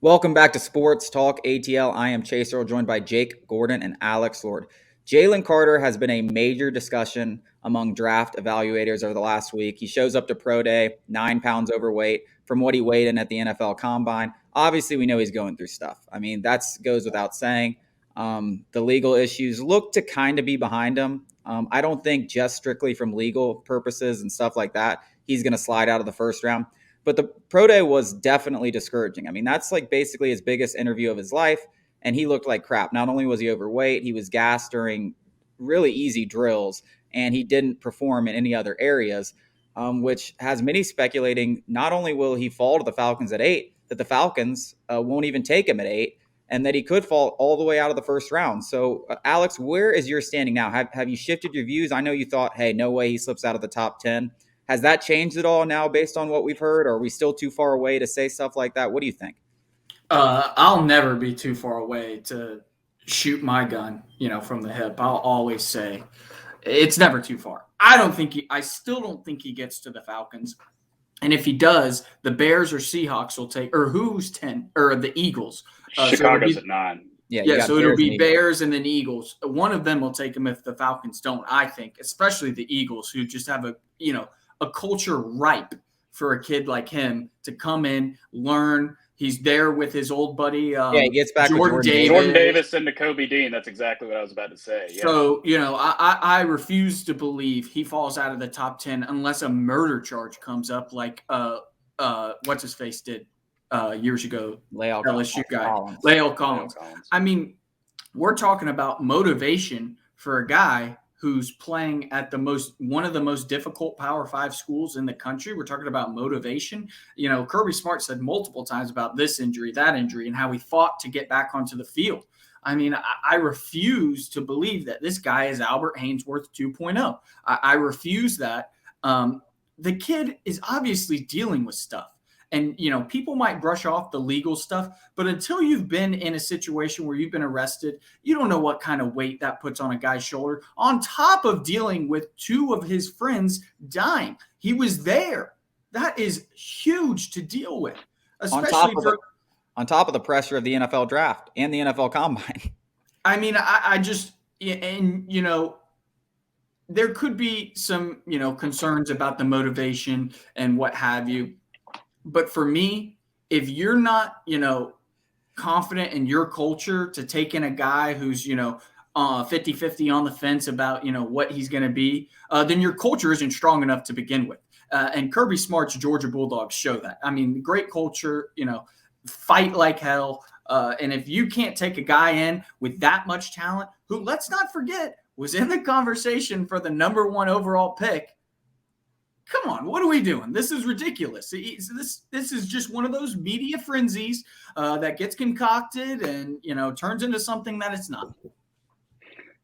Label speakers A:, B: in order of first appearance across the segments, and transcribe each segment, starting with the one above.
A: Welcome back to Sports Talk ATL. I am Chase Earl, joined by Jake Gordon and Alex Lord. Jalen Carter has been a major discussion among draft evaluators over the last week. He shows up to pro day, 9 pounds overweight from what he weighed in at the NFL Combine. Obviously, we know he's going through stuff. I mean, that goes without saying. The legal issues look to kind of be behind him. I don't think just strictly from legal purposes and stuff like that, he's going to slide out of the first round. But the pro day was definitely discouraging. I mean, that's like basically his biggest interview of his life, and he looked like crap. Not only was he overweight, he was gassed during really easy drills, and he didn't perform in any other areas, which has many speculating not only will he fall to the Falcons at 8, that the Falcons won't even take him at 8, and that he could fall all the way out of the first round. So, Alex, where is your standing now? Have you shifted your views? I know you thought, hey, no way he slips out of the top 10. Has that changed at all now based on what we've heard? Or are we still too far away to say stuff like that? What do you think?
B: I'll never be too far away to shoot my gun, from the hip. I'll always say it's never too far. I still don't think he gets to the Falcons. And if he does, the Bears or Seahawks will take, or who's 10, or the Eagles.
C: Chicago's at 9.
A: Yeah,
B: So it'll be
A: and
B: Bears and then Eagles. One of them will take him if the Falcons don't, I think, especially the Eagles, who just have a culture ripe for a kid like him to come in, learn. He's there with his old buddy,
A: he gets back
B: Jordan
A: with
B: Davis.
C: Jordan Davis and Kobe Dean. That's exactly what I was about to say. Yeah.
B: So, I refuse to believe he falls out of the top 10 unless a murder charge comes up like what's his face did years ago. LSU guy. La'el Collins. I mean, we're talking about motivation for a guy who's playing at one of the most difficult Power 5 schools in the country. We're talking about motivation. Kirby Smart said multiple times about this injury, that injury, and how he fought to get back onto the field. I mean, I refuse to believe that this guy is Albert Haynesworth 2.0. I refuse that. The kid is obviously dealing with stuff. And, people might brush off the legal stuff, but until you've been in a situation where you've been arrested, you don't know what kind of weight that puts on a guy's shoulder, on top of dealing with 2 of his friends dying. He was there. That is huge to deal with, especially
A: on top of the pressure of the NFL draft and the NFL Combine.
B: I mean, there could be some, concerns about the motivation and what have you. But for me, if you're not, confident in your culture to take in a guy who's, 50-50 on the fence about, what he's going to be, then your culture isn't strong enough to begin with. And Kirby Smart's Georgia Bulldogs show that. I mean, great culture, fight like hell. And if you can't take a guy in with that much talent, who, let's not forget, was in the conversation for the number 1 overall pick. Come on, what are we doing? This is ridiculous. This is just one of those media frenzies that gets concocted and, turns into something that it's not.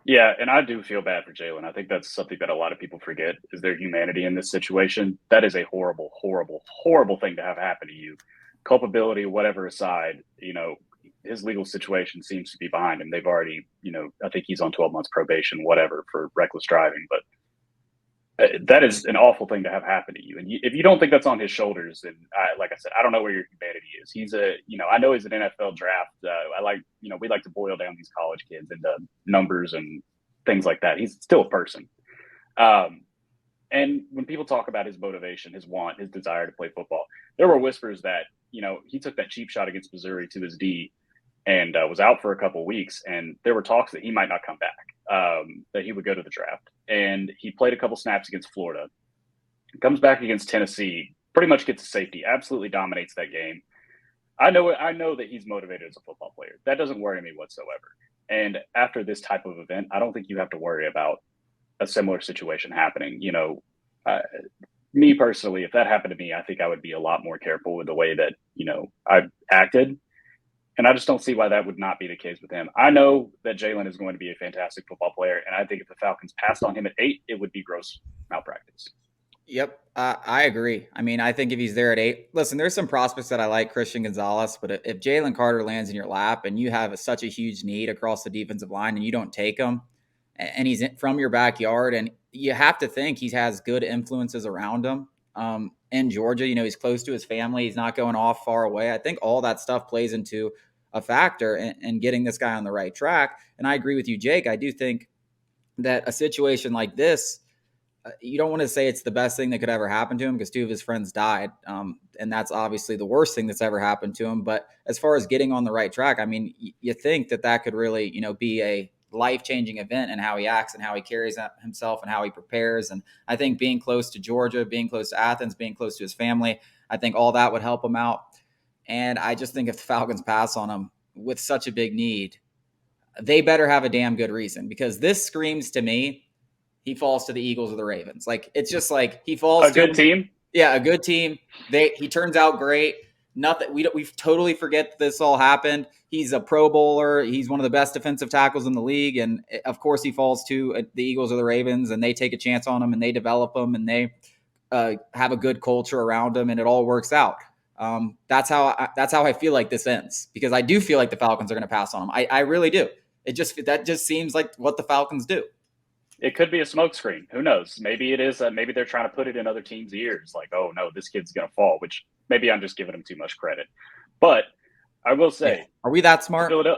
C: Yeah, and I do feel bad for Jalen. I think that's something that a lot of people forget is their humanity in this situation. That is a horrible, horrible, horrible thing to have happen to you. Culpability, whatever aside, his legal situation seems to be behind him. They've already, I think he's on 12 months probation, whatever, for reckless driving. But that is an awful thing to have happen to you. And if you don't think that's on his shoulders, then like I said, I don't know where your humanity is. He's I know he's an NFL draft. We like to boil down these college kids into numbers and things like that. He's still a person. And when people talk about his motivation, his want, his desire to play football, there were whispers that, he took that cheap shot against Missouri to his D and was out for a couple of weeks. And there were talks that he might not come back, that he would go to the draft. And he played a couple snaps against Florida, comes back against Tennessee, pretty much gets a safety, absolutely dominates that game. I know that he's motivated as a football player. That doesn't worry me whatsoever. And after this type of event, I don't think you have to worry about a similar situation happening. Me personally, if that happened to me, I think I would be a lot more careful with the way that, I acted. And I just don't see why that would not be the case with him. I know that Jalen is going to be a fantastic football player. And I think if the Falcons passed on him at 8, it would be gross malpractice.
A: Yep, I agree. I mean, I think if he's there at 8, listen, there's some prospects that I like, Christian Gonzalez, but if Jalen Carter lands in your lap and you have such a huge need across the defensive line and you don't take him, and he's from your backyard, and you have to think he has good influences around him, in Georgia. He's close to his family. He's not going off far away. I think all that stuff plays into a factor in getting this guy on the right track. And I agree with you, Jake. I do think that a situation like this, you don't want to say it's the best thing that could ever happen to him because 2 of his friends died. And that's obviously the worst thing that's ever happened to him. But as far as getting on the right track, I mean, you think that could really, be a life-changing event in how he acts and how he carries himself and how he prepares. And I think being close to Georgia, being close to Athens, being close to his family, I think all that would help him out. And I just think if the Falcons pass on him with such a big need, they better have a damn good reason, because this screams to me he falls to the Eagles or the Ravens. Like, it's just like he falls
C: to a good team.
A: Yeah, a good team. He turns out great. Nothing. We totally forget that this all happened. He's a Pro Bowler. He's one of the best defensive tackles in the league, and of course he falls to the Eagles or the Ravens, and they take a chance on him and they develop him and they have a good culture around him, and it all works out. That's how I feel like this ends, because I do feel like the Falcons are going to pass on him. I really do. That just seems like what the Falcons do.
C: It could be a smokescreen. Who knows? Maybe it is. Maybe they're trying to put it in other teams' ears. Like, oh no, this kid's going to fall. Which maybe I'm just giving him too much credit. But I will say,
A: are we that smart?
C: No,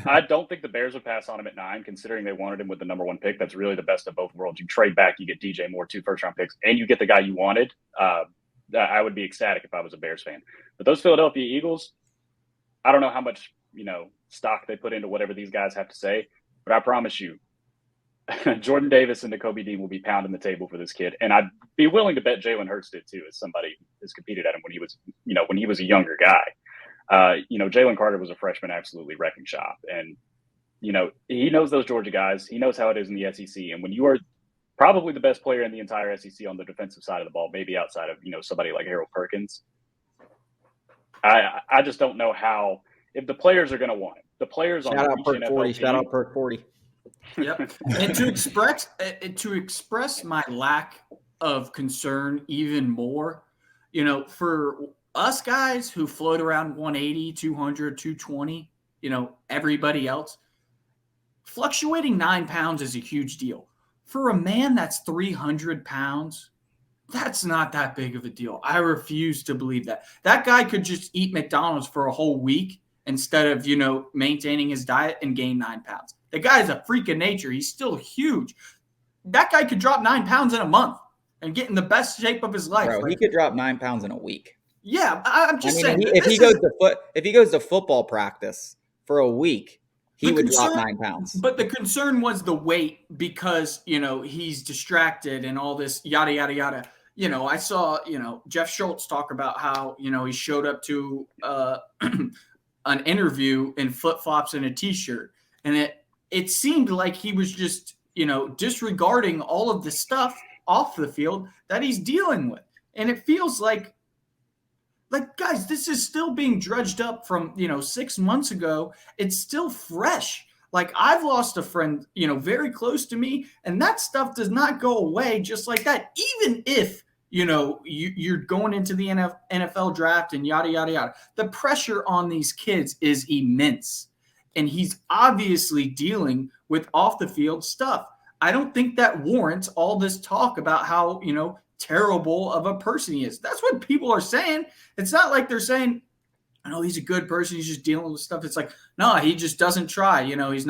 C: I don't think the Bears would pass on him at 9, considering they wanted him with the number 1 pick. That's really the best of both worlds. You trade back, you get DJ Moore, 2 first-round picks, and you get the guy you wanted. I would be ecstatic if I was a Bears fan. But those Philadelphia Eagles, I don't know how much stock they put into whatever these guys have to say, but I promise you, Jordan Davis and Nakobe Dean will be pounding the table for this kid, and I'd be willing to bet Jalen Hurts did too, as somebody who's competed at him when he was a younger guy. Jalen Carter was a freshman, absolutely wrecking shop, and he knows those Georgia guys. He knows how it is in the SEC, and when you are probably the best player in the entire SEC on the defensive side of the ball, maybe outside of somebody like Harold Perkins, I just don't know how, if the players are going to want it. The players on
A: shout out Perk 40. Shout out Perk 40.
B: Yep. And to express my lack of concern even more, for us guys who float around 180, 200, 220, everybody else, fluctuating 9 pounds is a huge deal. For a man that's 300 pounds, that's not that big of a deal. I refuse to believe that. That guy could just eat McDonald's for a whole week instead of, maintaining his diet and gain 9 pounds. The guy's a freak of nature. He's still huge. That guy could drop 9 pounds in a month and get in the best shape of his life.
A: Bro, he could drop 9 pounds in a week.
B: Yeah, I'm just saying.
A: If he goes to football practice for a week, he would drop 9 pounds.
B: But the concern was the weight, because he's distracted and all this yada yada yada. I saw Jeff Schultz talk about how he showed up to an interview in flip flops and a t-shirt, and it seemed like he was just, disregarding all of the stuff off the field that he's dealing with. And it feels like, guys, this is still being drudged up from, 6 months ago. It's still fresh. Like, I've lost a friend, very close to me, and that stuff does not go away just like that. Even if, you're going into the NFL draft and yada, yada, yada. The pressure on these kids is immense. And he's obviously dealing with off the field stuff. I don't think that warrants all this talk about how, terrible of a person he is. That's what people are saying. It's not like they're saying, he's a good person, he's just dealing with stuff. It's like, no, he just doesn't try. He's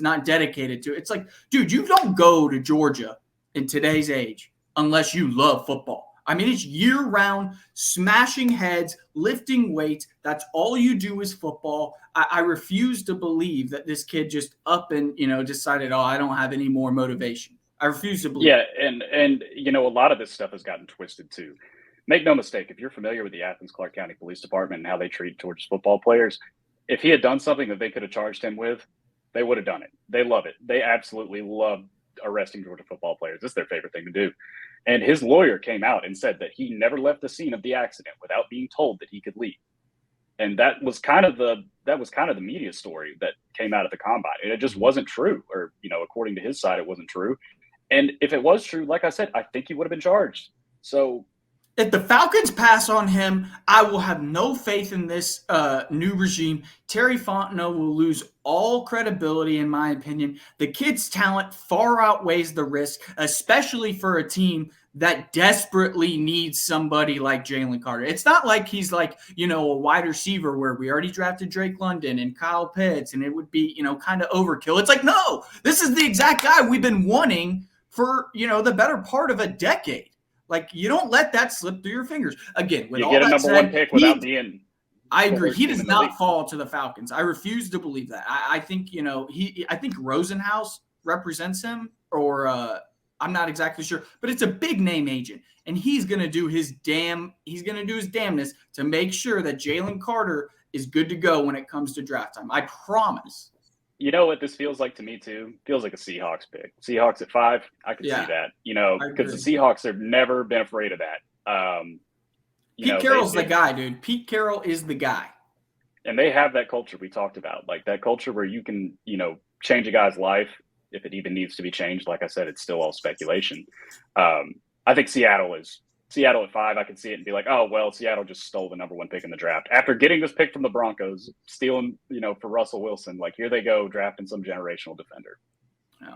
B: not dedicated to it. It's like, dude, you don't go to Georgia in today's age unless you love football. I mean, it's year-round, smashing heads, lifting weights. That's all you do is football. I refuse to believe that this kid just up and, decided, I don't have any more motivation. I refuse to believe.
C: Yeah, and a lot of this stuff has gotten twisted too. Make no mistake, if you're familiar with the Athens-Clarke County Police Department and how they treat Georgia's football players, if he had done something that they could have charged him with, they would have done it. They love it. They absolutely love arresting Georgia football players. It's their favorite thing to do. And his lawyer came out and said that he never left the scene of the accident without being told that he could leave. And that was kind of the media story that came out of the combine. And it just wasn't true, or, according to his side, it wasn't true. And if it was true, like I said, I think he would have been charged. So
B: If the Falcons pass on him, I will have no faith in this new regime. Terry Fontenot will lose all credibility, in my opinion. The kid's talent far outweighs the risk, especially for a team that desperately needs somebody like Jalen Carter. It's not like he's like, a wide receiver where we already drafted Drake London and Kyle Pitts, and it would be, kind of overkill. It's like, no, this is the exact guy we've been wanting for, the better part of a decade. Like, you don't let that slip through your fingers. Again, with
C: you
B: all
C: get a
B: that
C: number
B: said,
C: one pick without being.
B: I agree. He does not fall to the Falcons. I refuse to believe that. I think, I think Rosenhaus represents him, or I'm not exactly sure, but it's a big name agent, and he's going to do his damnness to make sure that Jalen Carter is good to go when it comes to draft time. I promise.
C: You know what this feels like to me too? Feels like a Seahawks pick. Seahawks at 5, I could see that. Because the Seahawks have never been afraid of that.
B: Pete Carroll's the guy, dude. Pete Carroll is the guy.
C: And they have that culture we talked about, like that culture where you can, change a guy's life if it even needs to be changed. Like I said, it's still all speculation. I think Seattle at 5. I could see it and be like, oh, well, Seattle just stole the number 1 pick in the draft after getting this pick from the Broncos, stealing, for Russell Wilson. Like, here they go drafting some generational defender.
B: Yeah.